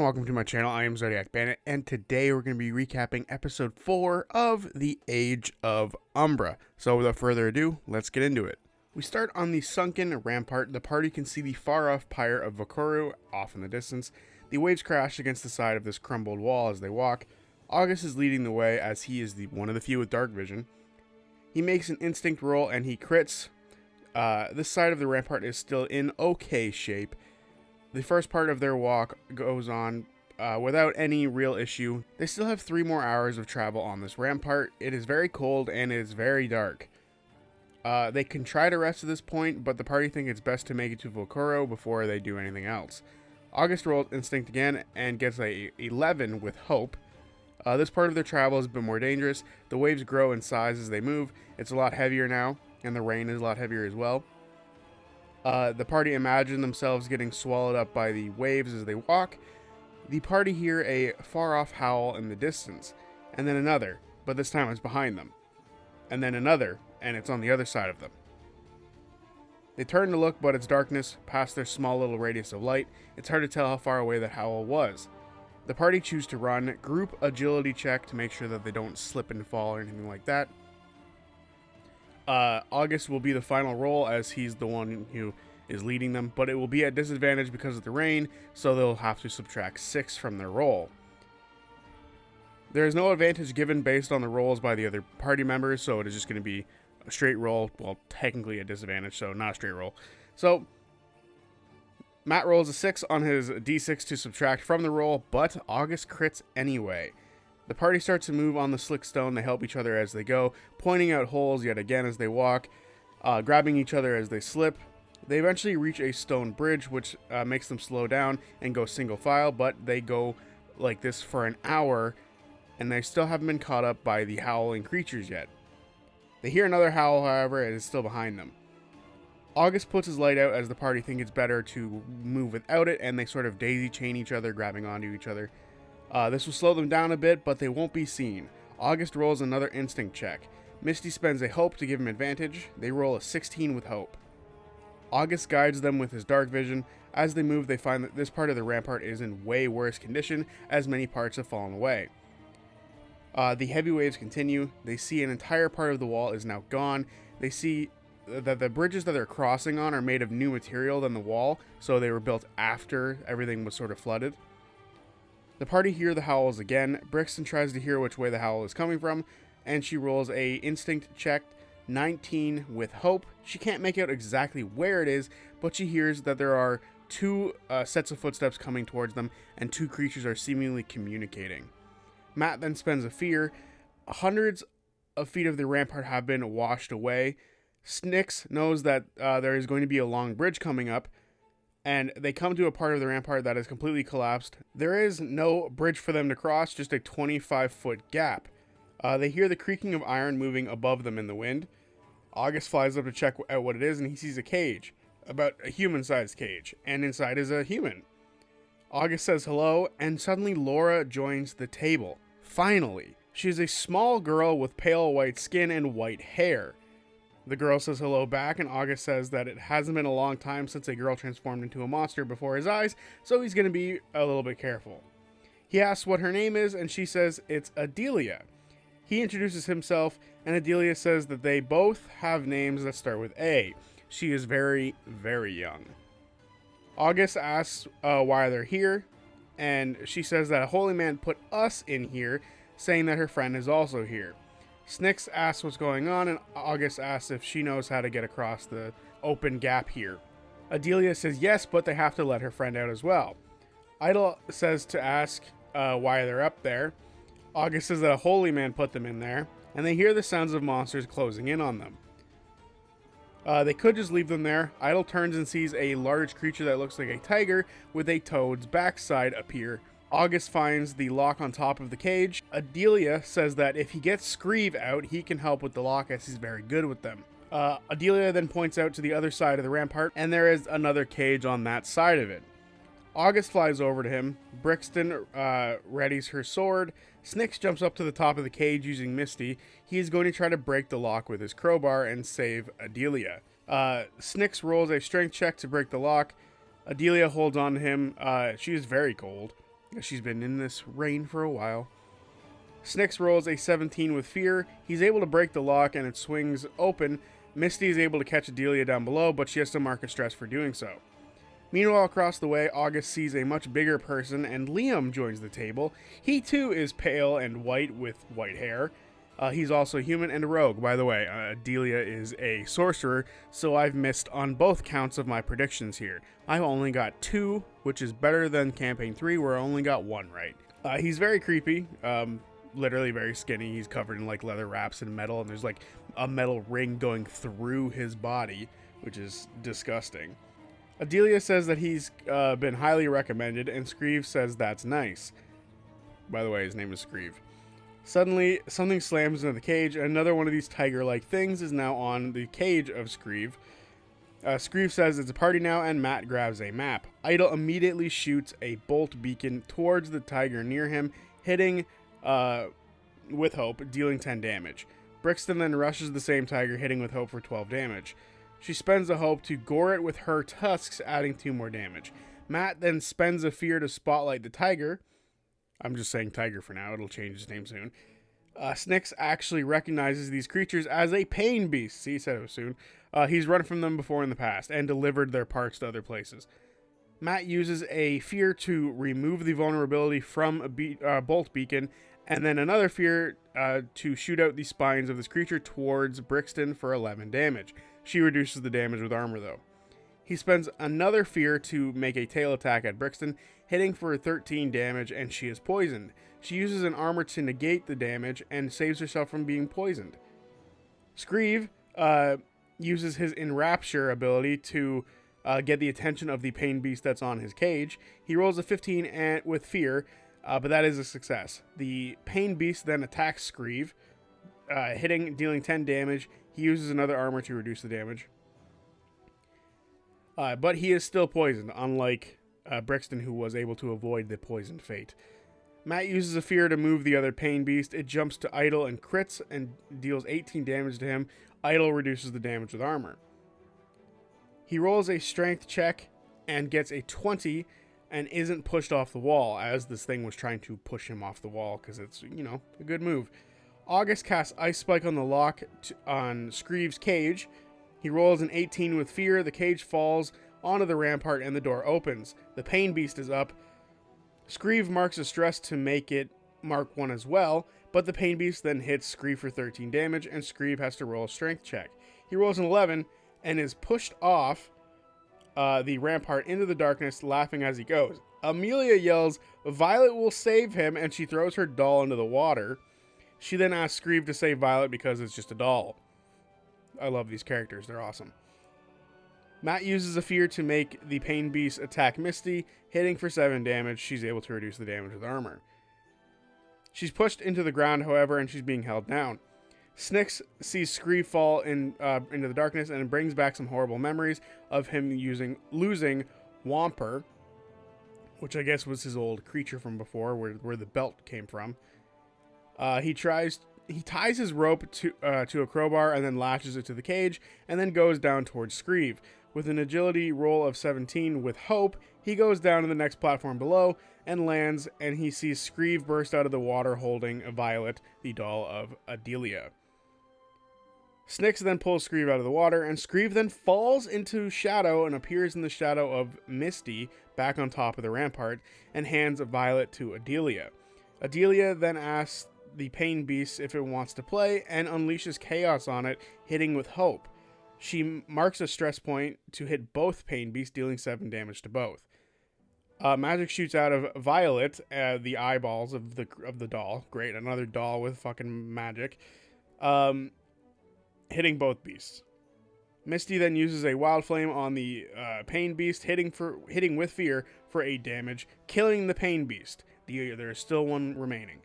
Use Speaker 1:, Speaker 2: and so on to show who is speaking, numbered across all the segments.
Speaker 1: welcome to my channel. I am Zodiac Bandit, and today we're going to be recapping episode 4 of The Age of Umbra. So without further ado, let's get into it. We start on the sunken rampart. The party can see the far-off pyre of Vakoro off in the distance. The waves crash against the side of this crumbled wall as they walk. August is leading the way as he is one of the few with dark vision. He makes an instinct roll and he crits. This side of the rampart is still in okay shape. The first part of their walk goes on without any real issue. They still have 3 more hours of travel on this rampart. It is very cold and it is very dark. They can try to rest at this point, but the party think it's best to make it to Vakoro before they do anything else. August rolls instinct again and gets a 11 with hope. This part of their travel has been more dangerous. The waves grow in size as they move. It's a lot heavier now, and the rain is a lot heavier as well. The party imagine themselves getting swallowed up by the waves as they walk. The party hear a far-off howl in the distance, and then another, but this time it's behind them. And then another, and it's on the other side of them. They turn to look, but it's darkness past their small little radius of light. It's hard to tell how far away that howl was. The party choose to run, group agility check to make sure that they don't slip and fall or anything like that. August will be the final roll as he's the one who is leading them, but it will be at disadvantage because of the rain, so they'll have to subtract 6 from their roll. There is no advantage given based on the rolls by the other party members, so it is just going to be a straight roll. Well, technically a disadvantage, so not a straight roll. So Matt rolls a 6 on his d6 to subtract from the roll, but August crits anyway. The party starts to move on the slick stone. They help each other as they go, pointing out holes yet again as they walk, grabbing each other as they slip. They eventually reach a stone bridge, which makes them slow down and go single file, but they go like this for an hour, and they still haven't been caught up by the howling creatures yet. They hear another howl, however, and it's still behind them. August puts his light out as the party think it's better to move without it, and they sort of daisy chain each other, grabbing onto each other. This will slow them down a bit, but they won't be seen. August rolls another instinct check. Misty spends a hope to give him advantage. They roll a 16 with hope. August guides them with his dark vision. As they move, they find that this part of the rampart is in way worse condition, as many parts have fallen away. The heavy waves continue. They see an entire part of the wall is now gone. They see that the bridges that they're crossing on are made of new material than the wall, so they were built after everything was sort of flooded. The party hear the howls again. Brixton tries to hear which way the howl is coming from, and she rolls a instinct check, 19 with hope. She can't make out exactly where it is, but she hears that there are 2 sets of footsteps coming towards them, and 2 creatures are seemingly communicating. Matt then spends a fear. Hundreds of feet of the rampart have been washed away. Snyx knows that there is going to be a long bridge coming up, and they come to a part of the rampart that is completely collapsed. There is no bridge for them to cross, just a 25-foot gap. They hear the creaking of iron moving above them in the wind. August flies up to check out what it is, and he sees a cage, about a human-sized cage, and inside is a human. August says hello, and suddenly Laura joins the table. Finally, she is a small girl with pale white skin and white hair. The girl says hello back, and August says that it hasn't been a long time since a girl transformed into a monster before his eyes, so he's going to be a little bit careful. He asks what her name is, and she says it's Adelia. He introduces himself, and Adelia says that they both have names that start with A. She is very, very young. August asks why they're here, and she says that a holy man put us in here, saying that her friend is also here. Snyx asks what's going on, and August asks if she knows how to get across the open gap here. Adelia says yes, but they have to let her friend out as well. Idle says to ask why they're up there. August says that a holy man put them in there, and they hear the sounds of monsters closing in on them. They could just leave them there. Idle turns and sees a large creature that looks like a tiger with a toad's backside appear. August finds the lock on top of the cage. Adelia says that if he gets Screeve out, he can help with the lock as he's very good with them. Adelia then points out to the other side of the rampart, and there is another cage on that side of it. August flies over to him. Brixton readies her sword. Snyx jumps up to the top of the cage using Misty. He is going to try to break the lock with his crowbar and save Adelia. Snyx rolls a strength check to break the lock. Adelia holds on to him. She is very cold. She's been in this rain for a while. Snyx rolls a 17 with fear. He's able to break the lock and it swings open. Misty is able to catch Adelia down below, but she has to mark a stress for doing so. Meanwhile, across the way, August sees a much bigger person and Liam joins the table. He too is pale and white with white hair. He's also human and a rogue. By the way, Adelia is a sorcerer, so I've missed on both counts of my predictions here. I've only got 2, which is better than campaign 3, where I only got 1 right. He's very creepy, literally very skinny. He's covered in like leather wraps and metal, and there's like a metal ring going through his body, which is disgusting. Adelia says that he's been highly recommended, and Screeve says that's nice. By the way, his name is Screeve. Suddenly, something slams into the cage, and another one of these tiger-like things is now on the cage of Screeve. Screeve says it's a party now, and Matt grabs a map. Idle immediately shoots a bolt beacon towards the tiger near him, hitting with Hope, dealing 10 damage. Brixton then rushes the same tiger, hitting with Hope for 12 damage. She spends a Hope to gore it with her tusks, adding 2 more damage. Matt then spends a fear to spotlight the tiger. I'm just saying tiger for now. It'll change its name soon. Snyx actually recognizes these creatures as a pain beast. See, he said it was soon. He's run from them before in the past and delivered their parts to other places. Matt uses a fear to remove the vulnerability from a bolt beacon, and then another fear to shoot out the spines of this creature towards Brixton for 11 damage. She reduces the damage with armor, though. He spends another fear to make a tail attack at Brixton, hitting for 13 damage, and she is poisoned. She uses an armor to negate the damage and saves herself from being poisoned. Screeve uses his Enrapture ability to get the attention of the pain beast that's on his cage. He rolls a 15 with fear, but that is a success. The pain beast then attacks Screeve, dealing 10 damage. He uses another armor to reduce the damage. But he is still poisoned, unlike Brixton, who was able to avoid the poisoned fate. Matt uses a fear to move the other pain beast. It jumps to Idle and crits and deals 18 damage to him. Idle reduces the damage with armor. He rolls a strength check and gets a 20 and isn't pushed off the wall, as this thing was trying to push him off the wall because it's, a good move. August casts Ice Spike on the lock on Screeve's cage. He rolls an 18 with fear. The cage falls onto the rampart and the door opens. The pain beast is up. Screeve marks a stress to make it mark 1 as well, but the pain beast then hits Screeve for 13 damage, and Screeve has to roll a strength check. He rolls an 11 and is pushed off the rampart into the darkness, laughing as he goes. Amelia yells, "Violet will save him," and she throws her doll into the water. She then asks Screeve to save Violet because it's just a doll. I love these characters. They're awesome. Matt uses a fear to make the pain beast attack Misty, hitting for 7 damage. She's able to reduce the damage with armor. She's pushed into the ground, however, and she's being held down. Snyx sees Screeve fall into the darkness, and it brings back some horrible memories of him losing Whomper, which I guess was his old creature from before, where the belt came from. He ties his rope to a crowbar and then lashes it to the cage, and then goes down towards Screeve. With an agility roll of 17 with Hope, he goes down to the next platform below and lands, and he sees Screeve burst out of the water holding Violet, the doll of Adelia. Snyx then pulls Screeve out of the water, and Screeve then falls into shadow and appears in the shadow of Misty back on top of the rampart and hands Violet to Adelia. Adelia then asks the pain beast if it wants to play and unleashes chaos on it, hitting with Hope. She marks a stress point to hit both pain beasts, dealing 7 damage to both. Magic shoots out of Violet, the eyeballs of the doll. Great, another doll with fucking magic, hitting both beasts. Misty then uses a wild flame on the pain beast, hitting with fear for 8 damage, killing the pain beast. There is still one remaining.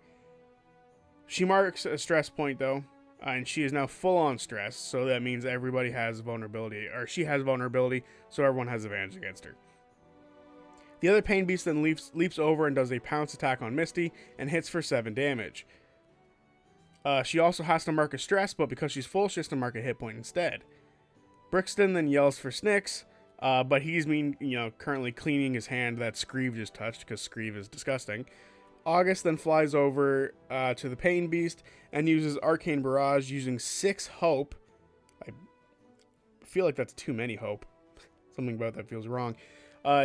Speaker 1: She marks a stress point though, and she is now full on stress, so that means everybody has vulnerability, or she has vulnerability, so everyone has advantage against her. The other pain beast then leaps over and does a pounce attack on Misty and hits for 7 damage. She also has to mark a stress, but because she's full, she has to mark a hit point instead. Brixton then yells for Snyx, But he's currently cleaning his hand that Screeve just touched because Screeve is disgusting. August then flies over to the Pain Beast and uses Arcane Barrage using 6 hope. I feel like that's too many hope. Something about that feels wrong.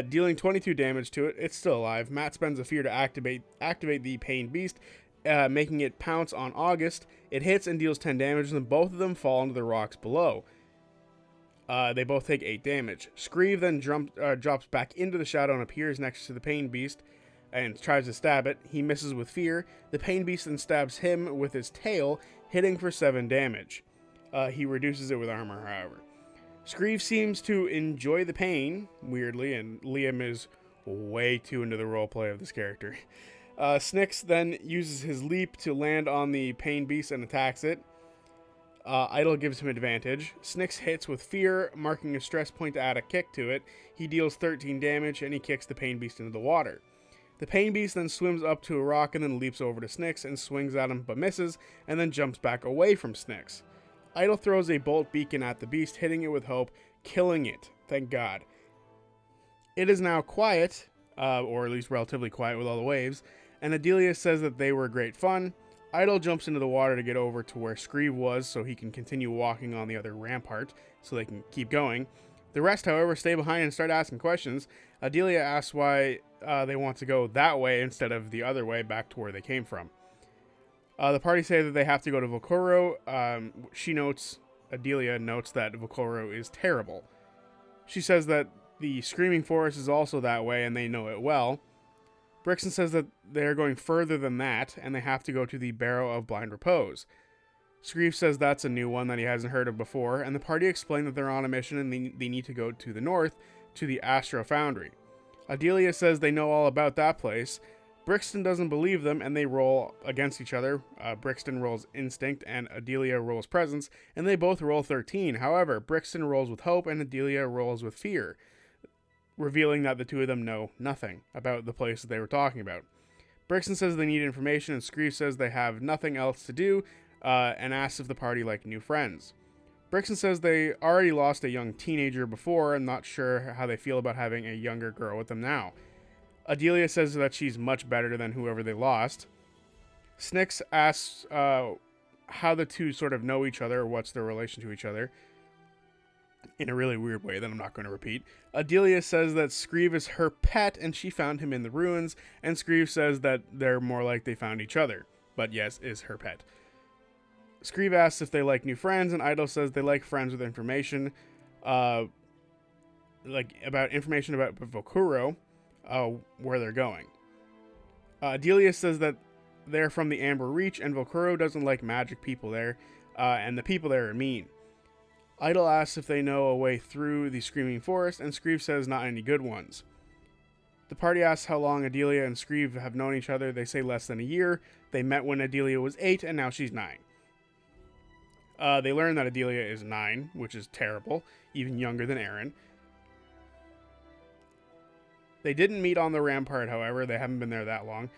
Speaker 1: Dealing 22 damage to it. It's still alive. Matt spends a fear to activate the Pain Beast, making it pounce on August. It hits and deals 10 damage, and then both of them fall into the rocks below. They both take 8 damage. Screeve then drops back into the shadow and appears next to the Pain Beast and tries to stab it. He misses with fear. The Pain Beast then stabs him with his tail, hitting for 7 damage. He reduces it with armor, however. Screeve seems to enjoy the pain, weirdly, and Liam is way too into the roleplay of this character. Snyx then uses his leap to land on the Pain Beast and attacks it. Idle gives him advantage. Snyx hits with fear, marking a stress point to add a kick to it. He deals 13 damage, and he kicks the Pain Beast into the water. The Pain Beast then swims up to a rock and then leaps over to Snyx and swings at him but misses, and then jumps back away from Snyx. Idle throws a bolt beacon at the beast, hitting it with hope, killing it. Thank God. It is now quiet, or at least relatively quiet with all the waves, and Adelia says that they were great fun. Idle jumps into the water to get over to where Screeve was so he can continue walking on the other rampart so they can keep going. The rest, however, stay behind and start asking questions. Adelia asks why they want to go that way instead of the other way back to where they came from. The party say that they have to go to Vakoro. Adelia notes that Vakoro is terrible. She says that the Screaming Forest is also that way and they know it well. Brixton says that they're going further than that and they have to go to the Barrow of Blind Repose. Screeve says that's a new one that he hasn't heard of before, and the party explain that they're on a mission and they need to go to the north to the Astro Foundry. Adelia says they know all about that place. Brixton doesn't believe them, and they roll against each other. Brixton rolls Instinct, and Adelia rolls Presence, and they both roll 13. However, Brixton rolls with Hope, and Adelia rolls with Fear, revealing that the two of them know nothing about the place that they were talking about. Brixton says they need information, and Screeve says they have nothing else to do, and asks if the party like new friends. Brixton says they already lost a young teenager before, and not sure how they feel about having a younger girl with them now. Adelia says that she's much better than whoever they lost. Snyx asks how the two sort of know each other, or what's their relation to each other, in a really weird way that I'm not going to repeat. Adelia says that Screeve is her pet, and she found him in the ruins, and Screeve says that they're more like they found each other, but yes, is her pet. Screeve asks if they like new friends, and Idle says they like friends with information, about Vakoro, where they're going. Adelia says that they're from the Amber Reach, and Vakoro doesn't like magic people there, and the people there are mean. Idle asks if they know a way through the Screaming Forest, and Screeve says not any good ones. The party asks how long Adelia and Screeve have known each other. They say less than a year. They met when Adelia was 8, and now she's 9. They learn that Adelia is 9, which is terrible, even younger than Aaron. They didn't meet on the rampart, however. They haven't been there that long.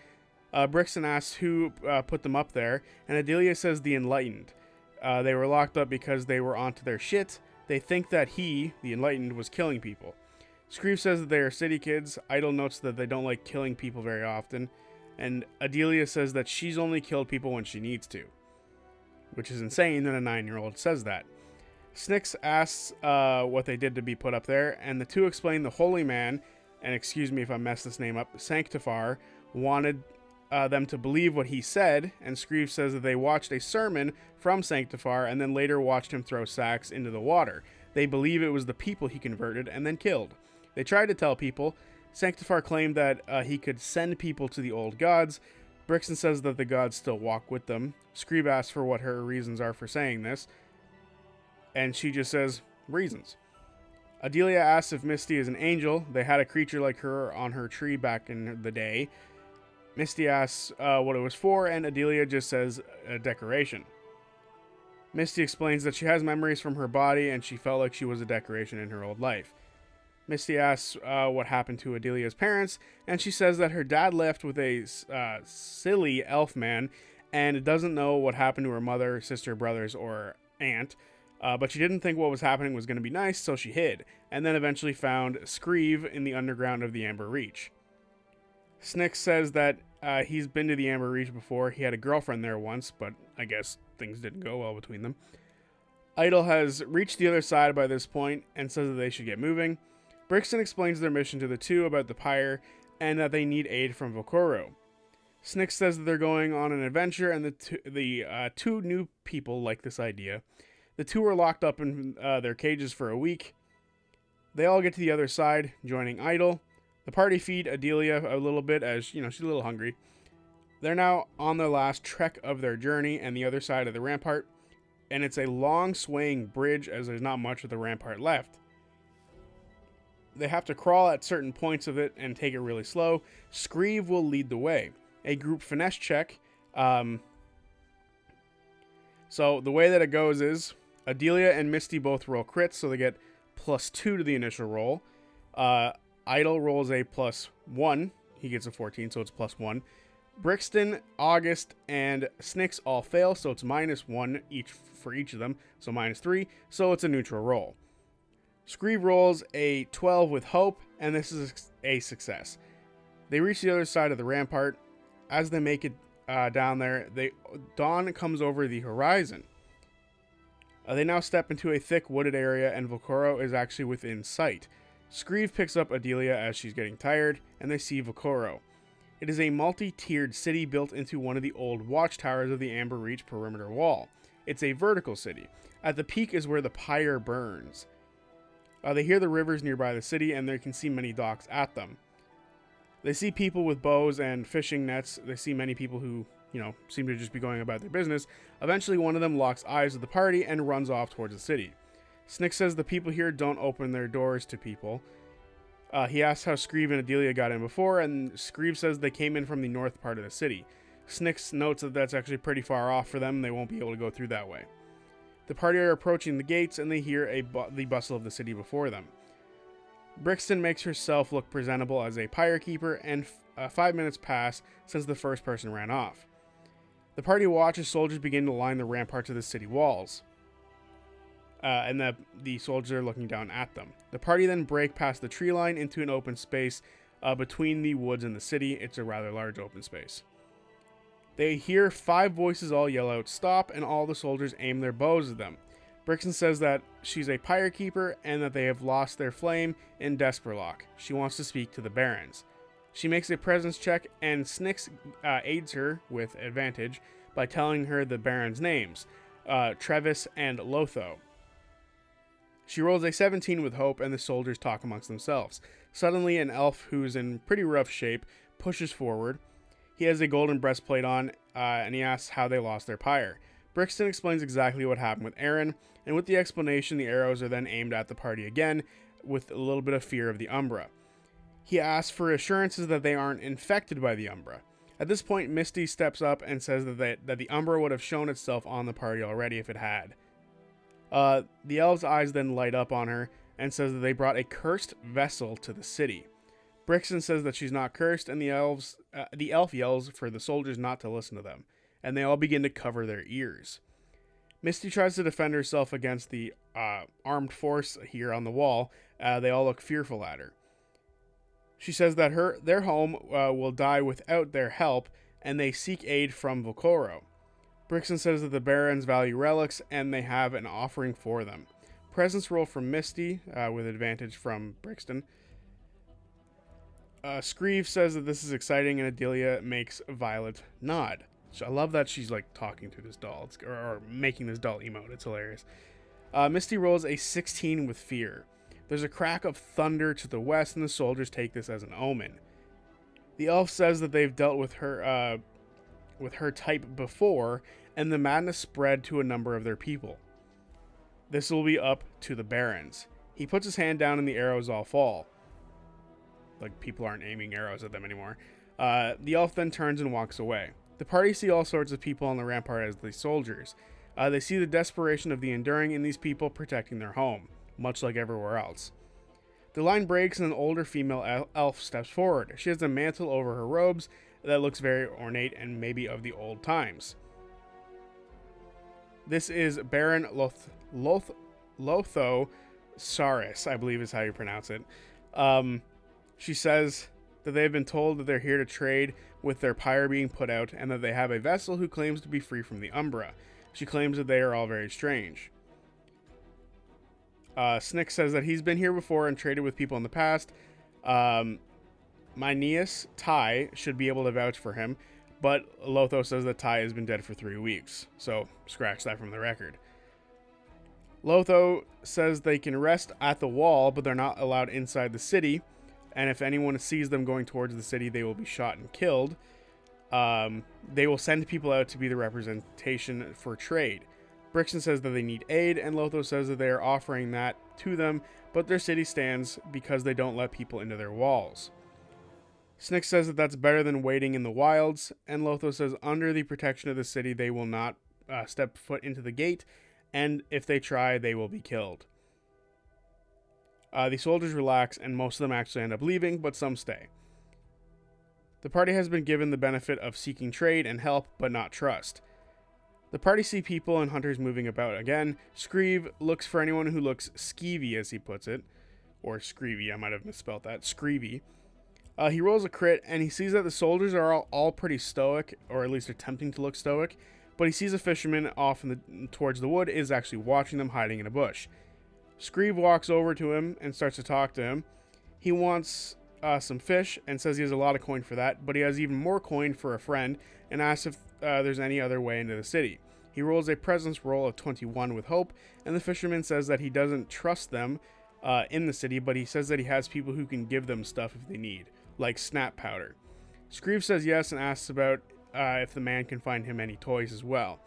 Speaker 1: Brixton asks who put them up there, and Adelia says the Enlightened. They were locked up because they were onto their shit. They think that he, the Enlightened, was killing people. Screeve says that they are city kids. Idle notes that they don't like killing people very often. And Adelia says that she's only killed people when she needs to. Which is insane that a 9-year-old says that. Snyx asks what they did to be put up there, and the two explain the Holy Man, and excuse me if I mess this name up, Sanctifar, wanted them to believe what he said, and Screeve says that they watched a sermon from Sanctifar and then later watched him throw sacks into the water. They believe it was the people he converted and then killed. They tried to tell people. Sanctifar claimed that he could send people to the old gods. Brixton says that the gods still walk with them. Screeve asks for what her reasons are for saying this, and she just says, reasons. Adelia asks if Misty is an angel. They had a creature like her on her tree back in the day. Misty asks what it was for, and Adelia just says a decoration. Misty explains that she has memories from her body, and she felt like she was a decoration in her old life. Misty asks what happened to Adelia's parents, and she says that her dad left with a silly elf man, and doesn't know what happened to her mother, sister, brothers, or aunt. But she didn't think what was happening was going to be nice, so she hid, and then eventually found Strahd in the underground of the Amber Reach. Snyx says that he's been to the Amber Reach before. He had a girlfriend there once, but I guess things didn't go well between them. Idle has reached the other side by this point and says that they should get moving. Brixton explains their mission to the two about the pyre and that they need aid from Vakoro. Snyx says that they're going on an adventure, and the two new people like this idea. The two are locked up in their cages for a week. They all get to the other side, joining Idle. The party feed Adelia a little bit as, she's a little hungry. They're now on their last trek of their journey and the other side of the rampart, and it's a long swaying bridge as there's not much of the rampart left. They have to crawl at certain points of it and take it really slow. Strahd will lead the way. A group finesse check. So the way that it goes is Adelia and Misty both roll crits, so they get +2 to the initial roll. Idle rolls a +1. He gets a 14, so it's +1. Brixton, August, and Snyx all fail, so it's -1 each for each of them, so -3, so it's a neutral roll. Strahd rolls a 12 with hope, and this is a success. They reach the other side of the rampart. As they make it down there, dawn comes over the horizon. They now step into a thick wooded area, and Vakoro is actually within sight. Strahd picks up Adelia as she's getting tired, and they see Vakoro. It is a multi-tiered city built into one of the old watchtowers of the Amber Reach perimeter wall. It's a vertical city. At the peak is where the pyre burns. They hear the rivers nearby the city, and they can see many docks at them. They see people with bows and fishing nets. They see many people who, seem to just be going about their business. Eventually, one of them locks eyes with the party and runs off towards the city. Snyx says the people here don't open their doors to people. He asks how Strahd and Adelia got in before, and Strahd says they came in from the north part of the city. Snyx notes that that's actually pretty far off for them. They won't be able to go through that way. The party are approaching the gates, and they hear the bustle of the city before them. Brixton makes herself look presentable as a pyre keeper, and 5 minutes pass since the first person ran off. The party watches soldiers begin to line the ramparts of the city walls. And the soldiers are looking down at them. The party then break past the tree line into an open space between the woods and the city. It's a rather large open space. They hear 5 voices all yell out, "Stop," and all the soldiers aim their bows at them. Brixton says that she's a pyre keeper and that they have lost their flame in Desperlock. She wants to speak to the barons. She makes a presence check, and Snyx aids her with advantage by telling her the barons' names, Trevis and Lotho. She rolls a 17 with hope, and the soldiers talk amongst themselves. Suddenly, an elf who's in pretty rough shape pushes forward. He has a golden breastplate on, and he asks how they lost their pyre. Brixton explains exactly what happened with Aaron, and with the explanation, the arrows are then aimed at the party again, with a little bit of fear of the Umbra. He asks for assurances that they aren't infected by the Umbra. At this point, Misty steps up and says that the Umbra would have shown itself on the party already if it had. The elves' eyes then light up on her and says that they brought a cursed vessel to the city. Brixton says that she's not cursed, and the elf yells for the soldiers not to listen to them, and they all begin to cover their ears. Misty tries to defend herself against the armed force here on the wall. They all look fearful at her. She says that their home will die without their help, and they seek aid from Vakoro. Brixton says that the barons value relics, and they have an offering for them. Presence roll from Misty, with advantage from Brixton. Strahd says that this is exciting, and Adelia makes Violet nod. So I love that she's talking to this doll, or making this doll emote. It's hilarious. Misty rolls a 16 with fear. There's a crack of thunder to the west, and the soldiers take this as an omen. The elf says that they've dealt with her type before, and the madness spread to a number of their people. This will be up to the barons. He puts his hand down, and the arrows all fall. People aren't aiming arrows at them anymore. The elf then turns and walks away. The party see all sorts of people on the rampart as the soldiers. They see the desperation of the enduring in these people protecting their home, much like everywhere else. The line breaks, and an older female elf steps forward. She has a mantle over her robes that looks very ornate and maybe of the old times. This is Baron Lotho Saris, I believe is how you pronounce it. She says that they've been told that they're here to trade with their pyre being put out, and that they have a vessel who claims to be free from the Umbra. She claims that they are all very strange. Snick says that he's been here before and traded with people in the past. Mineas Ty should be able to vouch for him, but Lotho says that Ty has been dead for 3 weeks, so scratch that from the record. Lotho says they can rest at the wall, but they're not allowed inside the city, and if anyone sees them going towards the city, they will be shot and killed. They will send people out to be the representation for trade. Brixton says that they need aid, and Lotho says that they are offering that to them, but their city stands because they don't let people into their walls. Snick says that that's better than waiting in the wilds, and Lotho says under the protection of the city they will not step foot into the gate, and if they try, they will be killed. The soldiers relax, and most of them actually end up leaving, but some stay. The party has been given the benefit of seeking trade and help, but not trust. The party see people and hunters moving about again. Screeve looks for anyone who looks skeevy, as he puts it. Or screevy, I might have misspelled that. Screevy. He rolls a crit, and he sees that the soldiers are all pretty stoic, or at least attempting to look stoic, but he sees a fisherman off towards the wood is actually watching them hiding in a bush. Screeve walks over to him and starts to talk to him. He wants some fish and says he has a lot of coin for that, but he has even more coin for a friend and asks if there's any other way into the city. He rolls a presence roll of 21 with hope, and the fisherman says that he doesn't trust them in the city, but he says that he has people who can give them stuff if they need, like snap powder. Screeve says yes and asks about if the man can find him any toys as well.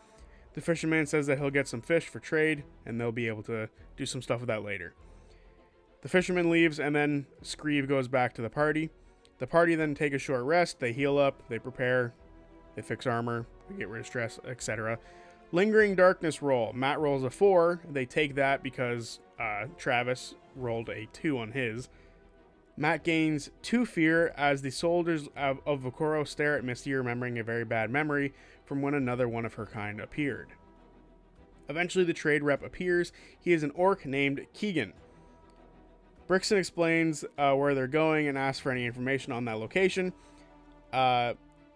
Speaker 1: The fisherman says that he'll get some fish for trade, and they'll be able to do some stuff with that later. The fisherman leaves, and then Screeve goes back to the party. The party then take a short rest, they heal up, they prepare, they fix armor, they get rid of stress, etc. Lingering darkness roll. Matt rolls a 4. They take that because Travis rolled a 2 on his. Matt gains 2 fear as the soldiers of Vakoro stare at Misty, remembering a very bad memory from when another one of her kind appeared. Eventually, the trade rep appears. He is an orc named Keegan. Brixton explains where they're going and asks for any information on that location.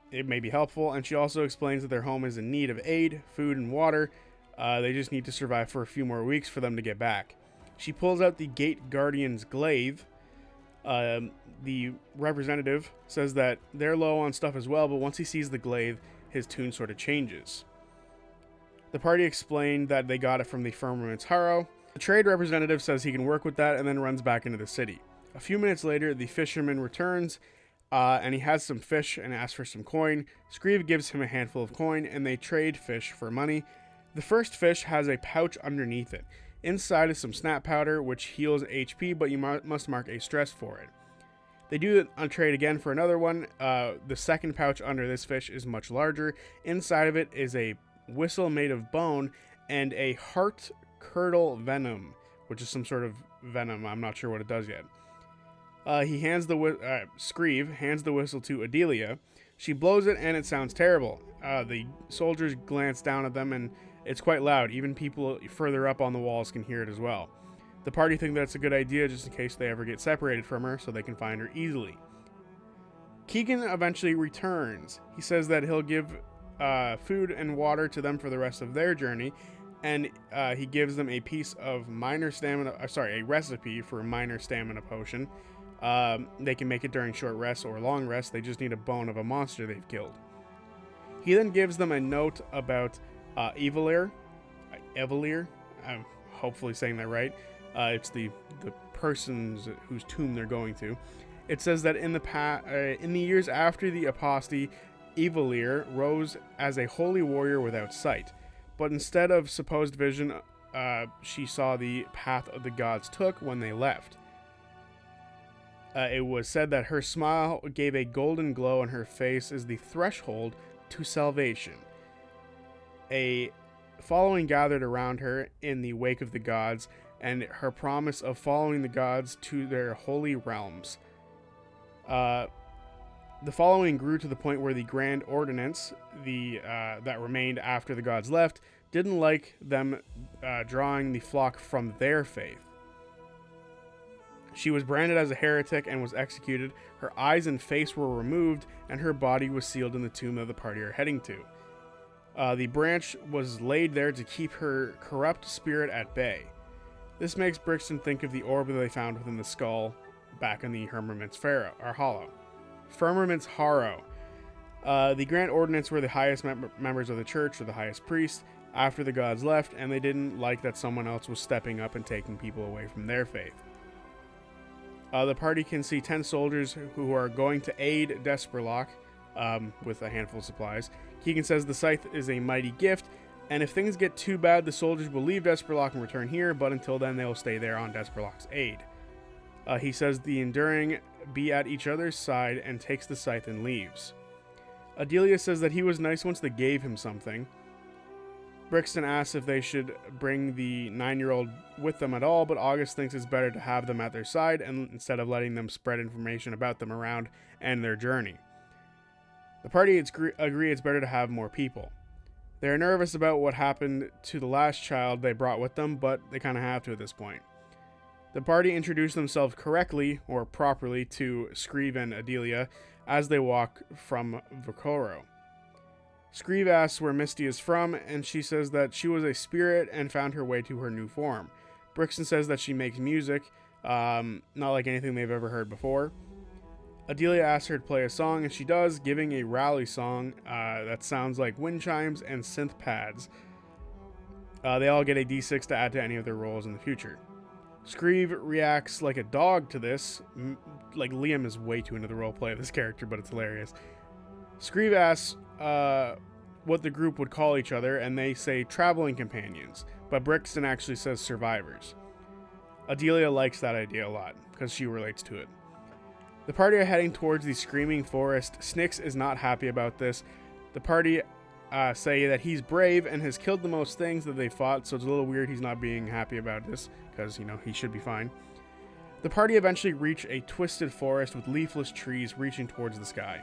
Speaker 1: It may be helpful, and she also explains that their home is in need of aid, food, and water. They just need to survive for a few more weeks for them to get back. She pulls out the Gate Guardian's glaive. The representative says that they're low on stuff as well, but once he sees the glaive, his tune sort of changes. The party explained that they got it from the Firmament's Harrow. The trade representative says he can work with that and then runs back into the city. A few minutes later, the fisherman returns, and he has some fish and asks for some coin. Screeve gives him a handful of coin, and they trade fish for money. The first fish has a pouch underneath it. Inside is some snap powder, which heals HP, but you must mark a stress for it. They do a trade again for another one. The second pouch under this fish is much larger. Inside of it is a whistle made of bone and a heart curdle venom, which is some sort of venom. I'm not sure what it does yet. Screeve hands the whistle to Adelia. She blows it and it sounds terrible. The soldiers glance down at them and it's quite loud. Even people further up on the walls can hear it as well. The party think that's a good idea just in case they ever get separated from her so they can find her easily. Keegan eventually returns. He says that he'll give food and water to them for the rest of their journey, and he gives them a piece of a recipe for a minor stamina potion. They can make it during short rests or long rests. They just need a bone of a monster they've killed. He then gives them a note about Evalier. I'm hopefully saying that right. It's the persons whose tomb they're going to. It says that in the years after the apostasy, Evalier rose as a holy warrior without sight, but instead of supposed vision, she saw the path of the gods took when they left. It was said that her smile gave a golden glow and her face is the threshold to salvation. A following gathered around her in the wake of the gods and her promise of following the gods to their holy realms. The following grew to the point where the grand ordinance that remained after the gods left didn't like them drawing the flock from their faith. She was branded as a heretic and was executed. Her eyes and face were removed, and her body was sealed in the tomb that the party are heading to. The branch was laid there to keep her corrupt spirit at bay. This makes Brixton think of the orb that they found within the skull back in the Firmament's Hollow. Firmament's Harrow. The Grand Ordinance were the highest members of the church, or the highest priest, after the gods left, and they didn't like that someone else was stepping up and taking people away from their faith. The party can see 10 soldiers who are going to aid Desperlock with a handful of supplies. Keegan says the scythe is a mighty gift, and if things get too bad, the soldiers will leave Desperlock and return here, but until then, they will stay there on Desperlock's aid. He says the Enduring be at each other's side and takes the scythe and leaves. Adelia says that he was nice once they gave him something. Brixton asks if they should bring the 9-year-old with them at all, but August thinks it's better to have them at their side and instead of letting them spread information about them around and their journey. The party agree it's better to have more people. They are nervous about what happened to the last child they brought with them, but they kind of have to at this point. The party introduce themselves correctly, or properly, to Screeve and Adelia as they walk from Vakoro. Screeve asks where Misty is from, and she says that she was a spirit and found her way to her new form. Brixton says that she makes music, not like anything they've ever heard before. Adelia asks her to play a song, and she does, giving a rally song that sounds like wind chimes and synth pads. They all get a d6 to add to any of their rolls in the future. Screeve reacts like a dog to this. Like, Liam is way too into the roleplay of this character, but it's hilarious. Screeve asks what the group would call each other, and they say traveling companions, but Brixton actually says survivors. Adelia likes that idea a lot, because she relates to it. The party are heading towards the Screaming Forest. Snyx is not happy about this. The party say that he's brave and has killed the most things that they fought, so it's a little weird he's not being happy about this, because, he should be fine. The party eventually reach a twisted forest with leafless trees reaching towards the sky.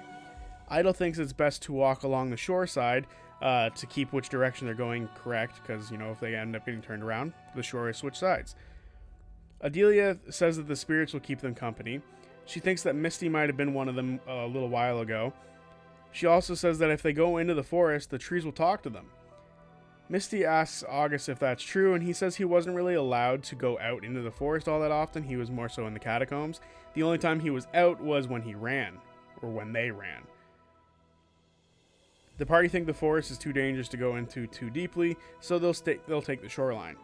Speaker 1: Idle thinks it's best to walk along the shore side to keep which direction they're going correct, because, if they end up getting turned around, the shore is switch sides. Adelia says that the spirits will keep them company. She thinks that Misty might have been one of them a little while ago. She also says that if they go into the forest, the trees will talk to them. Misty asks August if that's true, and he says he wasn't really allowed to go out into the forest all that often. He was more so in the catacombs. The only time he was out was when he ran, or when they ran. The party think the forest is too dangerous to go into too deeply, so they'll take the shoreline.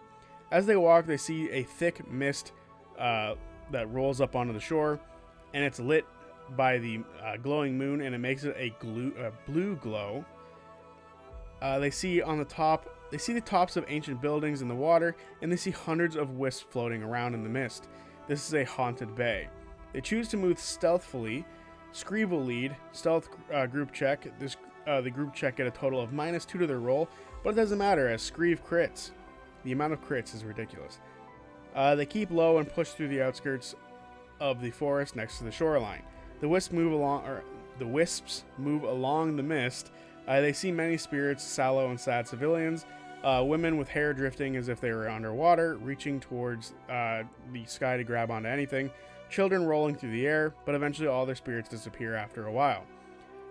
Speaker 1: As they walk, they see a thick mist that rolls up onto the shore, and it's lit by the glowing moon, and it makes it a blue glow. They see the tops of ancient buildings in the water, and they see hundreds of wisps floating around in the mist. This is a haunted bay. They choose to move stealthily. Screeve will lead. Stealth group check. The group check get a total of -2 to their roll, but it doesn't matter as Screeve crits. The amount of crits is ridiculous. They keep low and push through the outskirts of the forest next to the shoreline. The wisps move along the mist. They see many spirits, sallow and sad civilians, women with hair drifting as if they were underwater, reaching towards the sky to grab onto anything, children rolling through the air, but eventually all their spirits disappear after a while.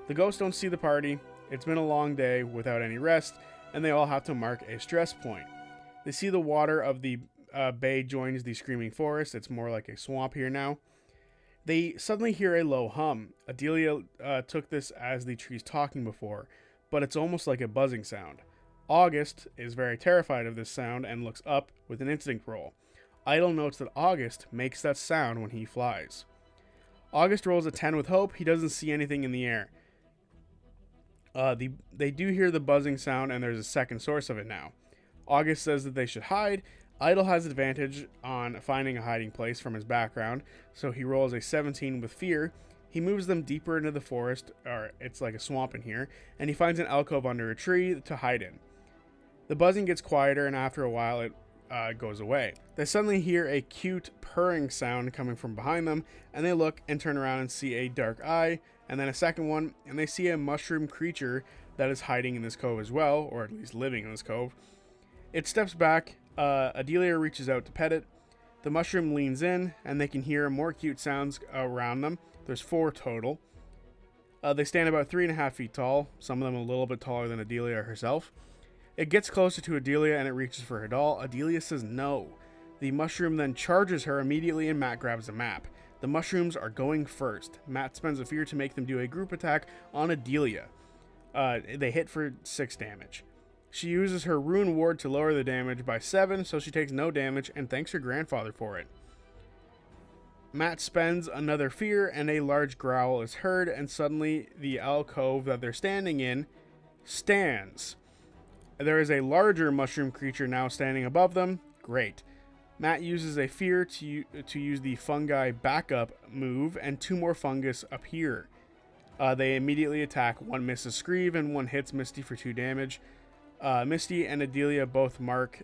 Speaker 1: The ghosts don't see the party. It's been a long day without any rest, and they all have to mark a stress point. They see the water of the bay joins the Screaming Forest. It's more like a swamp here now. They suddenly hear a low hum. Adelia took this as the trees talking before, but it's almost like a buzzing sound. August is very terrified of this sound and looks up with an instinct roll. Idle notes that August makes that sound when he flies. August rolls a 10 with hope. He doesn't see anything in the air. They do hear the buzzing sound, and there's a second source of it now. August says that they should hide. Idle has advantage on finding a hiding place from his background, so he rolls a 17 with fear. He moves them deeper into the forest, or it's like a swamp in here, and he finds an alcove under a tree to hide in. The buzzing gets quieter, and after a while it goes away. They suddenly hear a cute purring sound coming from behind them, and they look and turn around and see a dark eye, and then a second one, and they see a mushroom creature that is hiding in this cove as well, or at least living in this cove. It steps back. Adelia reaches out to pet it. The mushroom leans in, and they can hear more cute sounds around them. There's 4 total. They stand about 3.5 feet tall, some of them a little bit taller than Adelia herself. It gets closer to Adelia and it reaches for her doll. Adelia says no. The mushroom then charges her immediately and Matt grabs a map. The mushrooms are going first. Matt spends a fear to make them do a group attack on Adelia. They hit for 6 damage. She uses her rune ward to lower the damage by 7, so she takes no damage and thanks her grandfather for it. Matt spends another fear and a large growl is heard, and suddenly the alcove that they're standing in stands. There is a larger mushroom creature now standing above them. Great. Matt uses a fear to use the fungi backup move, and 2 more fungus appear. They immediately attack. 1 misses Screeve and 1 hits Misty for 2 damage. Misty and Adelia both mark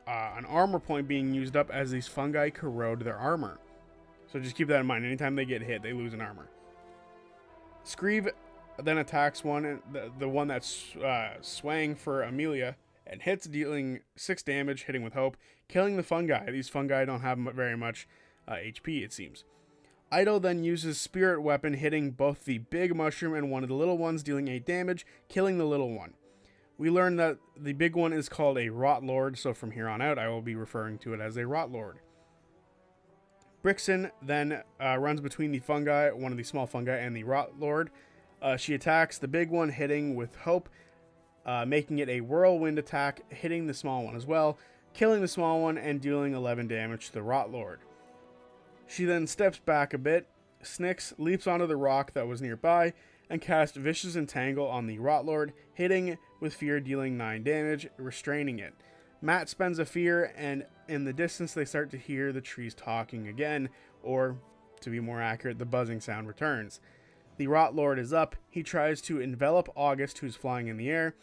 Speaker 1: an armor point being used up as these fungi corrode their armor. So just keep that in mind. Anytime they get hit, they lose an armor. Screeve then attacks the one that's swaying for Amelia and hits, dealing 6 damage, hitting with hope, killing the fungi. These fungi don't have very much HP, it seems. Idol then uses spirit weapon, hitting both the big mushroom and one of the little ones, dealing 8 damage, killing the little one. We learn that the big one is called a Rot Lord, so from here on out, I will be referring to it as a Rot Lord. Brixton then runs between the fungi, one of the small fungi, and the Rot Lord. She attacks the big one, hitting with hope, making it a whirlwind attack, hitting the small one as well, killing the small one and dealing 11 damage to the Rot Lord. She then steps back a bit. Snyx leaps onto the rock that was nearby and casts Vicious Entangle on the Rot Lord, hitting with fear, dealing 9 damage, restraining it. Matt spends a fear, and in the distance they start to hear the trees talking again, or, to be more accurate, the buzzing sound returns. The Rot Lord is up. He tries to envelop August, who's flying in the air.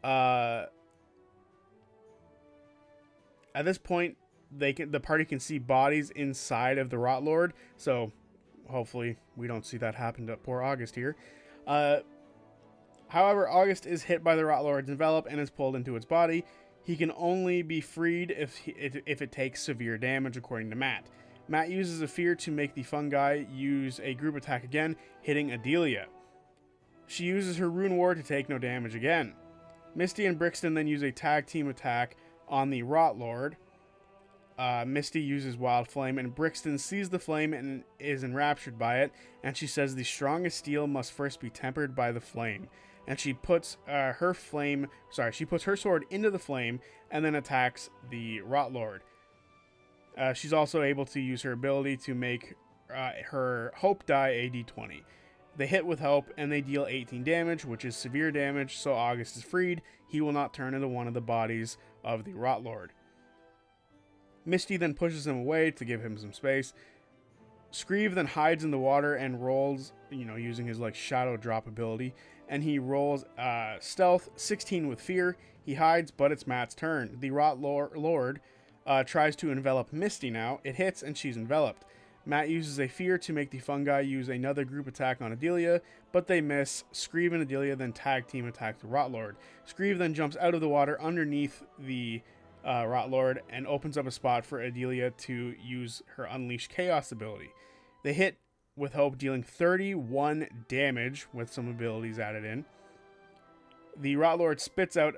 Speaker 1: At this point, the party can see bodies inside of the Rot Lord, so hopefully we don't see that happen to poor August here. However, August is hit by the Rot Lord's envelop and is pulled into its body. He can only be freed if it takes severe damage, according to Matt. Matt uses a fear to make the fungi use a group attack again, hitting Adelia. She uses her rune ward to take no damage again. Misty and Brixton then use a tag team attack on the Rot Lord. Misty uses Wild Flame, and Brixton sees the flame and is enraptured by it, and she says the strongest steel must first be tempered by the flame. And she puts her sword into the flame and then attacks the Rot Lord. She's also able to use her ability to make her Hope die a d20. They hit with Hope and they deal 18 damage, which is severe damage, so August is freed. He will not turn into one of the bodies of the Rot Lord. Misty then pushes him away to give him some space. Screeve then hides in the water and rolls, using his shadow drop ability, and he rolls stealth 16 with fear. He hides, but it's Matt's turn. The Rot Lord tries to envelop Misty now. It hits and she's enveloped. Matt uses a fear to make the fungi use another group attack on Adelia, but they miss. Screeve and Adelia then tag team attack the Rot Lord. Screeve then jumps out of the water underneath the Rot Lord and opens up a spot for Adelia to use her Unleash Chaos ability. They hit with Hope, dealing 31 damage with some abilities added in. The Rot Lord spits out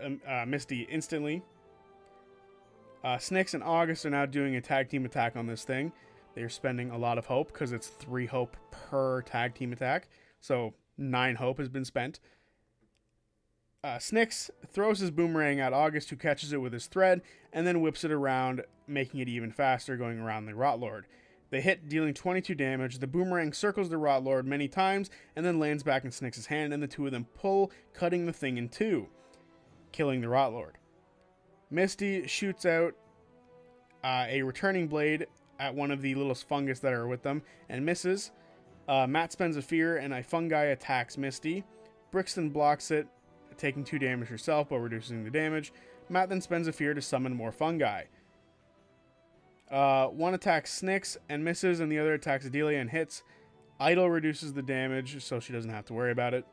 Speaker 1: Misty instantly. Snyx and August are now doing a tag team attack on this thing. They're spending a lot of hope because it's 3 hope per tag team attack. So 9 hope has been spent. Snyx throws his boomerang at August, who catches it with his thread and then whips it around, making it even faster, going around the Rot Lord. They hit, dealing 22 damage. The boomerang circles the Rot Lord many times and then lands back in Snyx's hand, and the two of them pull, cutting the thing in 2, killing the Rot Lord. Misty shoots out a returning blade at one of the little fungus that are with them and misses. Matt spends a fear and a fungi attacks Misty. Brixton blocks it, taking 2 damage herself while reducing the damage. Matt then spends a fear to summon more fungi. One attacks Snyx and misses, and the other attacks Adelia and hits. Idol reduces the damage so she doesn't have to worry about it.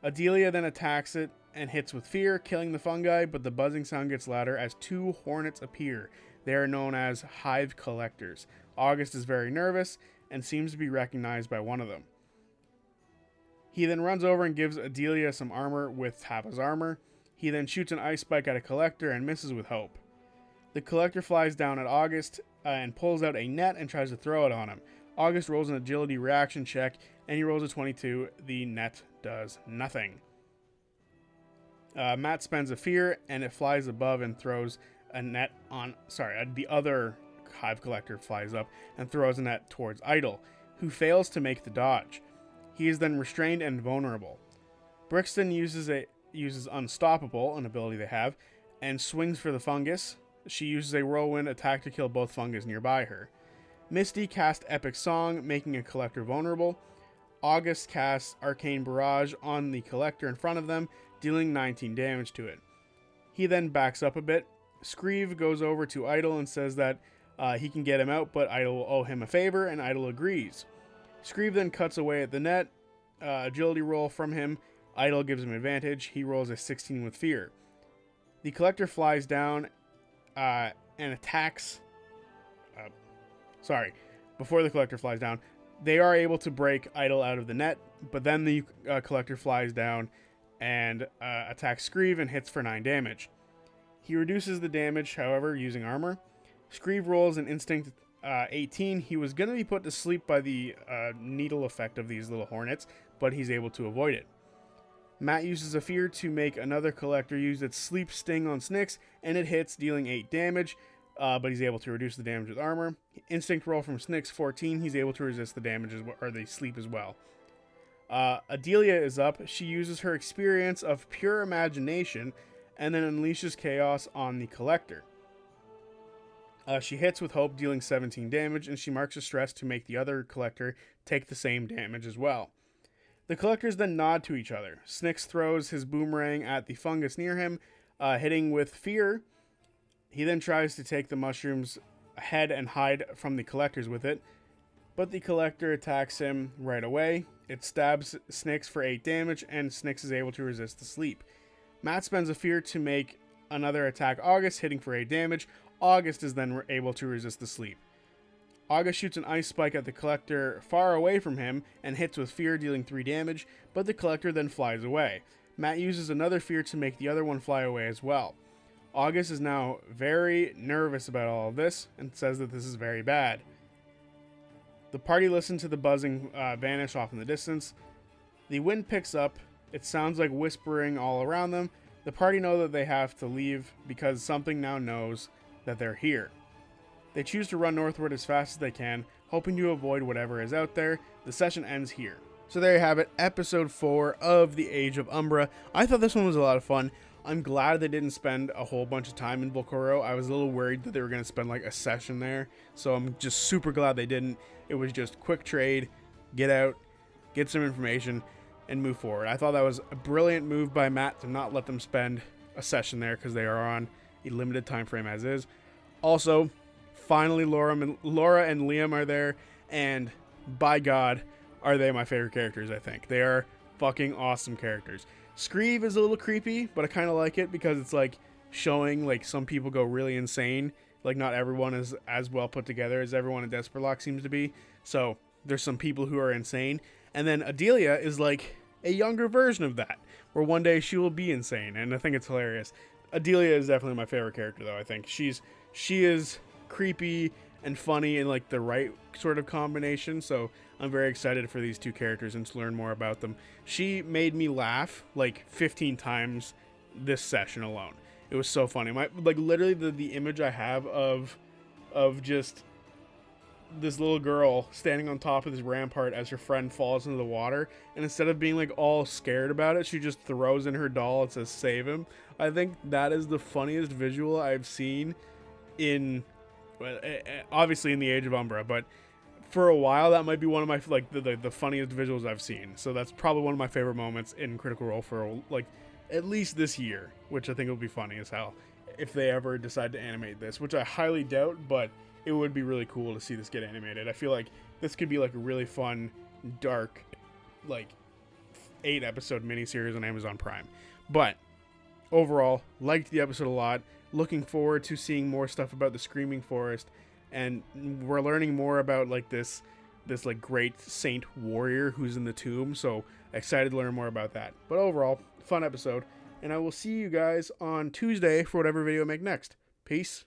Speaker 1: Adelia then attacks it and hits with fear, killing the fungi, but the buzzing sound gets louder as 2 hornets appear. They are known as hive collectors. August is very nervous and seems to be recognized by one of them. He then runs over and gives Adelia some armor with half his armor. He then shoots an ice spike at a collector and misses with hope. The collector flies down at August and pulls out a net and tries to throw it on him. August rolls an agility reaction check and he rolls a 22. The net does nothing. Matt spends a fear and it flies above and throws a net on. The other hive collector flies up and throws a net towards Idle, who fails to make the dodge. He is then restrained and vulnerable. Brixton uses Unstoppable, an ability they have, and swings for the fungus. She uses a whirlwind attack to kill both fungus nearby her. Misty casts Epic Song, making a collector vulnerable. August casts Arcane Barrage on the collector in front of them, dealing 19 damage to it. He then backs up a bit. Screeve goes over to Idle and says that he can get him out, but Idle will owe him a favor, and Idle agrees. Screeve then cuts away at the net. Agility roll from him. Idle gives him advantage. He rolls a 16 with fear. The collector flies down and attacks. Before the collector flies down, they are able to break Idle out of the net, but then the collector flies down and attacks Screeve and hits for 9 damage. He reduces the damage, however, using armor. Screeve rolls an instinct 18. He was going to be put to sleep by the needle effect of these little hornets, but he's able to avoid it. Matt uses a fear to make another collector use its sleep sting on Snyx, and it hits, dealing 8 damage, but he's able to reduce the damage with armor. Instinct roll from Snyx 14. He's able to resist the damage or the sleep as well. Adelia is up. She uses her experience of pure imagination and then unleashes chaos on the collector. She hits with hope, dealing 17 damage, and she marks a stress to make the other collector take the same damage as well. The collectors then nod to each other. Snyx throws his boomerang at the fungus near him, hitting with fear. He then tries to take the mushroom's head and hide from the collectors with it, but the collector attacks him right away. It stabs Snyx for 8 damage, and Snyx is able to resist the sleep. Matt spends a fear to make another attack August, hitting for 8 damage. August is then able to resist the sleep. August shoots an ice spike at the collector far away from him and hits with fear, dealing 3 damage, but the collector then flies away. Matt uses another fear to make the other one fly away as well. August is now very nervous about all of this and says that this is very bad. The party listen to the buzzing vanish off in the distance. The wind picks up. It sounds like whispering all around them. The party know that they have to leave because something now knows that they're here. They choose to run northward as fast as they can, hoping to avoid whatever is out there. The session ends here. So there you have it, episode 4 of The Age of Umbra. I thought this one was a lot of fun. I'm glad they didn't spend a whole bunch of time in Vakoro. I was a little worried that they were going to spend like a session there, so I'm just super glad they didn't. It was just quick trade, get out, get some information, and move forward. I thought that was a brilliant move by Matt to not let them spend a session there because they are on a limited time frame as is. Also, finally Laura and Liam are there, and by God, are they my favorite characters, I think. They are fucking awesome characters. Screeve is a little creepy, but I kind of like it because it's like showing like some people go really insane. Like not everyone is as well put together as everyone in Desperlock seems to be. So there's some people who are insane. And then Adelia is like a younger version of that, where one day she will be insane, and I think it's hilarious. Adelia is definitely my favorite character though. I think she is creepy and funny in like the right sort of combination, so I'm very excited for these two characters and to learn more about them. She made me laugh like 15 times this session alone. It was so funny. Literally the image I have of just this little girl standing on top of this rampart as her friend falls into the water, and instead of being like all scared about it, she just throws in her doll and says save him. I think that is the funniest visual I've seen in obviously in the Age of Umbra, but for a while that might be one of my like the funniest visuals I've seen. So that's probably one of my favorite moments in Critical Role for like at least this year, which I think will be funny as hell if they ever decide to animate this, which I highly doubt, but it would be really cool to see this get animated. I feel like this could be like a really fun, dark, like 8-episode miniseries on Amazon Prime. But overall, liked the episode a lot. Looking forward to seeing more stuff about the Screaming Forest, and we're learning more about like this like great saint warrior who's in the tomb. So excited to learn more about that. But overall, fun episode, and I will see you guys on Tuesday for whatever video I make next. Peace.